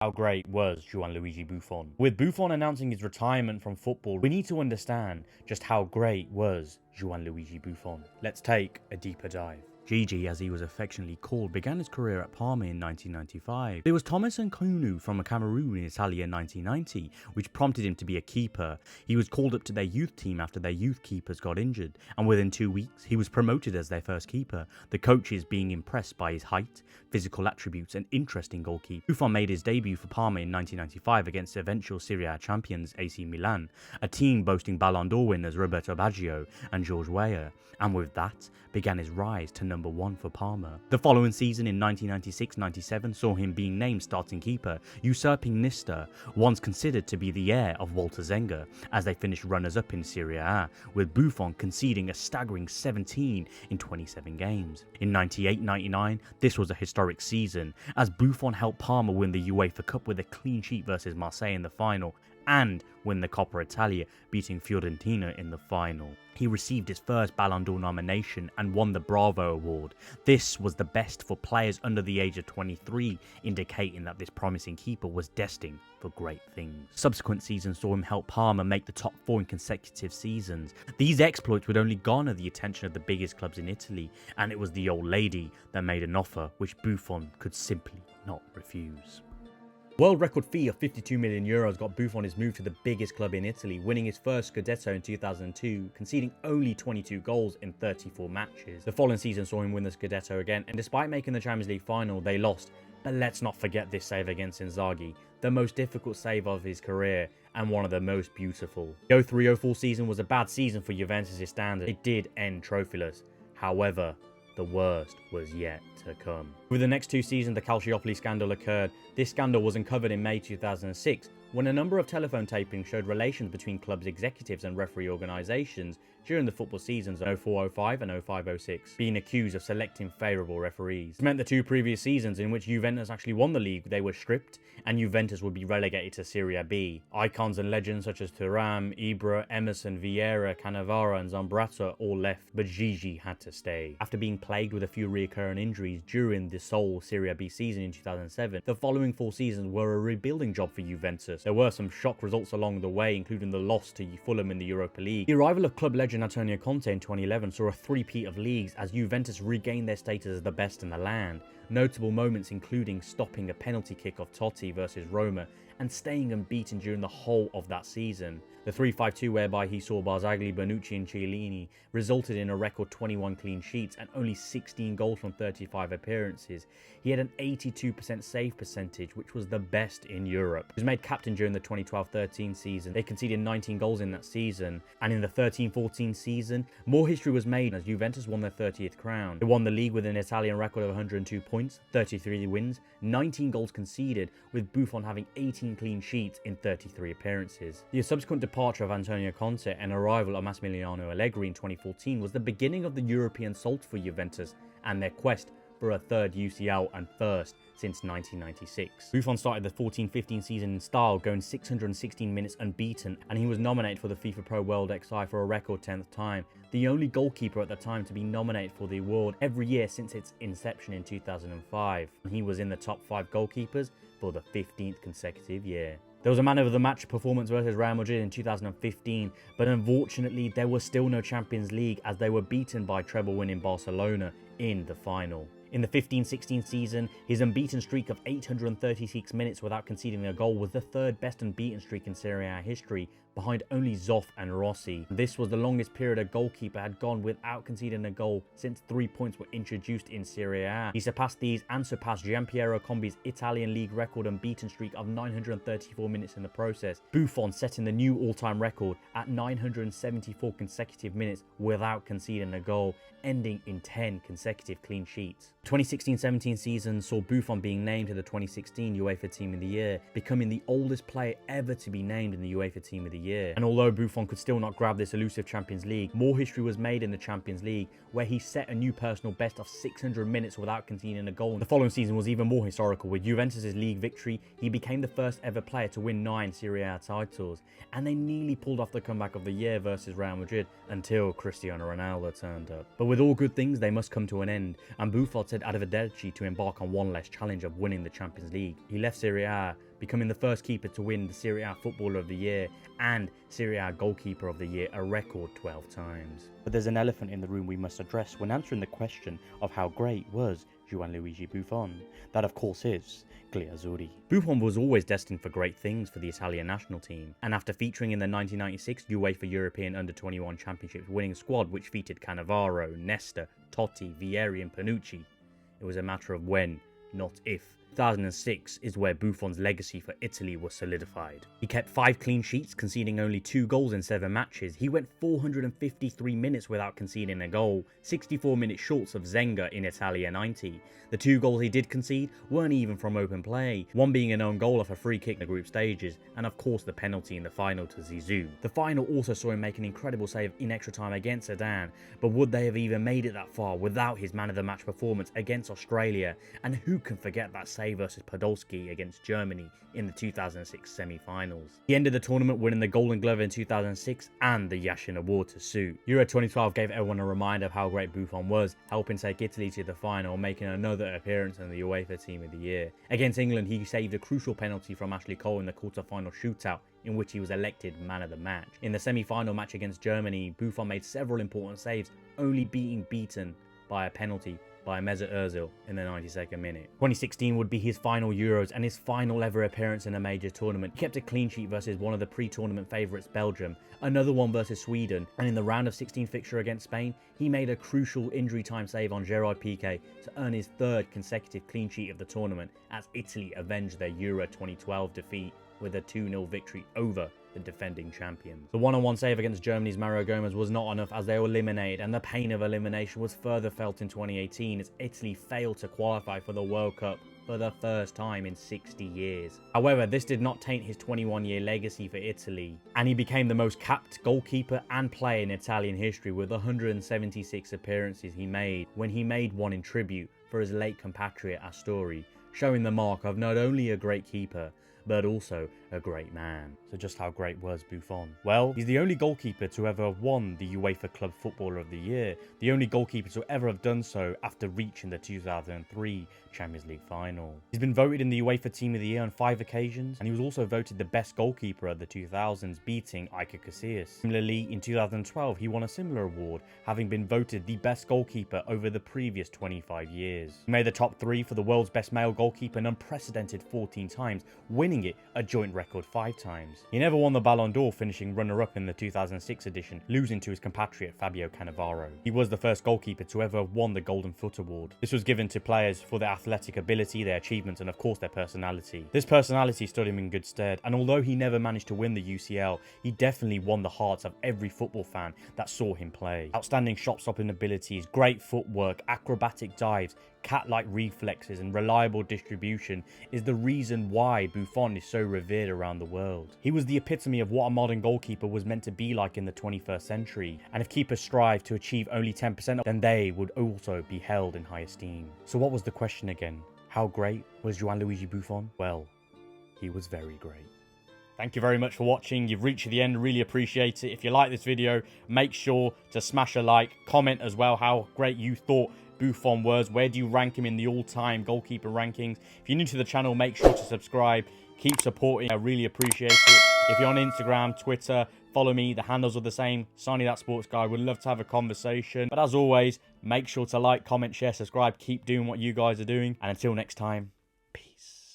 How great was Gianluigi Buffon? With Buffon announcing his retirement from football, we need to understand just how great was Gianluigi Buffon. Let's take a deeper dive. Gigi, as he was affectionately called, began his career at Parma in 1995. It was Thomas Nkunu from Cameroon in Italy in 1990, which prompted him to be a keeper. He was called up to their youth team after their youth keepers got injured, and within 2 weeks, he was promoted as their first keeper, the coaches being impressed by his height, physical attributes, and interesting goalkeeper. Buffon made his debut for Parma in 1995 against eventual Serie A champions AC Milan, a team boasting Ballon d'Or winners Roberto Baggio and George Weah, and with that, began his rise to number one for Parma. The following season in 1996-97 saw him being named starting keeper, usurping Nista, once considered to be the heir of Walter Zenga, as they finished runners-up in Serie A, with Buffon conceding a staggering 17 in 27 games. In 98-99, this was a historic season, as Buffon helped Parma win the UEFA Cup with a clean sheet versus Marseille in the final, and win the Coppa Italia, beating Fiorentina in the final. He received his first Ballon d'Or nomination and won the Bravo Award. This was the best for players under the age of 23, indicating that this promising keeper was destined for great things. Subsequent seasons saw him help Parma make the top 4 in consecutive seasons. These exploits would only garner the attention of the biggest clubs in Italy, and it was the old lady that made an offer which Buffon could simply not refuse. World record fee of €52 million got Buffon his move to the biggest club in Italy, winning his first Scudetto in 2002, conceding only 22 goals in 34 matches. The following season saw him win the Scudetto again, and despite making the Champions League final, they lost. But let's not forget this save against Inzaghi, the most difficult save of his career and one of the most beautiful. The 03-04 season was a bad season for Juventus' standards. It did end trophyless. However, the worst was yet to come. With the next 2 seasons, the Calciopoli scandal occurred. This scandal was uncovered in May 2006, when a number of telephone tapings showed relations between clubs' executives and referee organisations during the football seasons of 04-05 and 05-06, being accused of selecting favourable referees. This meant the 2 previous seasons in which Juventus actually won the league, they were stripped, and Juventus would be relegated to Serie B. Icons and legends such as Thuram, Ibra, Emerson, Vieira, Cannavaro and Zambrotta all left, but Gigi had to stay. After being plagued with a few recurring injuries during the sole Serie B season in 2007, the following 4 seasons were a rebuilding job for Juventus. There were some shock results along the way, including the loss to Fulham in the Europa League. The arrival of club legend Antonio Conte in 2011 saw a three-peat of leagues as Juventus regained their status as the best in the land. Notable moments including stopping a penalty kick of Totti versus Roma and staying unbeaten during the whole of that season. The 3-5-2 whereby he saw Barzagli, Bonucci and Chiellini resulted in a record 21 clean sheets and only 16 goals from 35 appearances. He had an 82% save percentage, which was the best in Europe. He was made captain during the 2012-13 season. They conceded 19 goals in that season, and in the 13-14 season, more history was made as Juventus won their 30th crown. They won the league with an Italian record of 102 points, 33 wins, 19 goals conceded, with Buffon having 18 clean sheets in 33 appearances. The subsequent departure of Antonio Conte and arrival of Massimiliano Allegri in 2014 was the beginning of the European assault for Juventus and their quest for a third UCL and first since 1996. Buffon started the 14-15 season in style, going 616 minutes unbeaten, and he was nominated for the FIFA Pro World XI for a record 10th time, the only goalkeeper at the time to be nominated for the award every year since its inception in 2005. He was in the top 5 goalkeepers for the 15th consecutive year. There was a man of the match performance versus Real Madrid in 2015, but unfortunately there was still no Champions League as they were beaten by treble-winning Barcelona in the final. In the 15-16 season, his unbeaten streak of 836 minutes without conceding a goal was the 3rd best unbeaten streak in Serie A history, behind only Zoff and Rossi. This was the longest period a goalkeeper had gone without conceding a goal since 3 points were introduced in Serie A. He surpassed these and surpassed Gianpiero Combi's Italian league record unbeaten streak of 934 minutes in the process, Buffon setting the new all-time record at 974 consecutive minutes without conceding a goal, ending in 10 consecutive clean sheets. The 2016-17 season saw Buffon being named to the 2016 UEFA Team of the Year, becoming the oldest player ever to be named in the UEFA Team of the Year. And although Buffon could still not grab this elusive Champions League, more history was made in the Champions League, where he set a new personal best of 600 minutes without conceding a goal. The following season was even more historical. With Juventus' league victory, he became the first ever player to win 9 Serie A titles, and they nearly pulled off the comeback of the year versus Real Madrid until Cristiano Ronaldo turned up. But with all good things, they must come to an end, and Buffon said arrivederci to embark on one less challenge of winning the Champions League. He left Serie A, becoming the first keeper to win the Serie A Footballer of the Year and Serie A Goalkeeper of the Year a record 12 times. But there's an elephant in the room we must address when answering the question of how great was Gianluigi Buffon. That of course is Azzurri. Buffon was always destined for great things for the Italian national team, and after featuring in the 1996 UEFA European Under-21 Championships winning squad which featured Cannavaro, Nesta, Totti, Vieri and Panucci, it was a matter of when, not if. 2006 is where Buffon's legacy for Italy was solidified. He kept 5 clean sheets, conceding only 2 goals in 7 matches. He went 453 minutes without conceding a goal, 64 minutes short of Zenga in Italia 90. The 2 goals he did concede weren't even from open play, one being an own goal off a free kick in the group stages, and of course the penalty in the final to Zizou. The final also saw him make an incredible save in extra time against Sudan, but would they have even made it that far without his man of the match performance against Australia? And who can forget that save versus Podolski against Germany in the 2006 semi-finals? He ended the tournament winning the Golden Glove in 2006 and the Yashin Award to suit. Euro 2012 gave everyone a reminder of how great Buffon was, helping take Italy to the final, making another appearance in the UEFA Team of the Year. Against England, he saved a crucial penalty from Ashley Cole in the quarter-final shootout, in which he was elected man of the match. In the semi-final match against Germany, Buffon made several important saves, only being beaten by a penalty by Mesut Ozil in the 92nd minute. 2016 would be his final Euros and his final ever appearance in a major tournament. He kept a clean sheet versus one of the pre-tournament favourites Belgium, another one versus Sweden, and in the round of 16 fixture against Spain, he made a crucial injury time save on Gerard Piqué to earn his 3rd consecutive clean sheet of the tournament as Italy avenged their Euro 2012 defeat with a 2-0 victory over the defending champions. The one-on-one save against Germany's Mario Gomez was not enough as they were eliminated, and the pain of elimination was further felt in 2018 as Italy failed to qualify for the World Cup for the first time in 60 years. However, this did not taint his 21-year legacy for Italy, and he became the most capped goalkeeper and player in Italian history with 176 appearances he made, when he made one in tribute for his late compatriot Astori, showing the mark of not only a great keeper, but also a great man. So just how great was Buffon? Well, he's the only goalkeeper to ever have won the UEFA Club Footballer of the Year, the only goalkeeper to ever have done so after reaching the 2003 Champions League final. He's been voted in the UEFA Team of the Year on 5 occasions, and he was also voted the best goalkeeper of the 2000s, beating Iker Casillas. Similarly, in 2012, he won a similar award, having been voted the best goalkeeper over the previous 25 years. He made the top 3 for the world's best male goalkeeper an unprecedented 14 times, winning it a joint record 5 times. He never won the Ballon d'Or, finishing runner-up in the 2006 edition, losing to his compatriot Fabio Cannavaro. He was the first goalkeeper to ever have won the Golden Foot Award. This was given to players for their athletic ability, their achievements, and of course their personality. This personality stood him in good stead, and although he never managed to win the UCL, he definitely won the hearts of every football fan that saw him play. Outstanding shot-stopping abilities, great footwork, acrobatic dives, cat-like reflexes and reliable distribution is the reason why Buffon is so revered around the world. He was the epitome of what a modern goalkeeper was meant to be like in the 21st century, and if keepers strive to achieve only 10%, then they would also be held in high esteem. So what was the question again? How great was Gianluigi Buffon? Well, he was very great. Thank you very much for watching. You've reached the end. Really appreciate it. If you like this video, make sure to smash a like. Comment as well how great you thought Buffon was. Where do you rank him in the all-time goalkeeper rankings? If you're new to the channel, make sure to subscribe. Keep supporting. I really appreciate it. If you're on Instagram, Twitter, follow me. The handles are the same. Sani-That Sports Guy. Would love to have a conversation. But as always, make sure to like, comment, share, subscribe. Keep doing what you guys are doing. And until next time,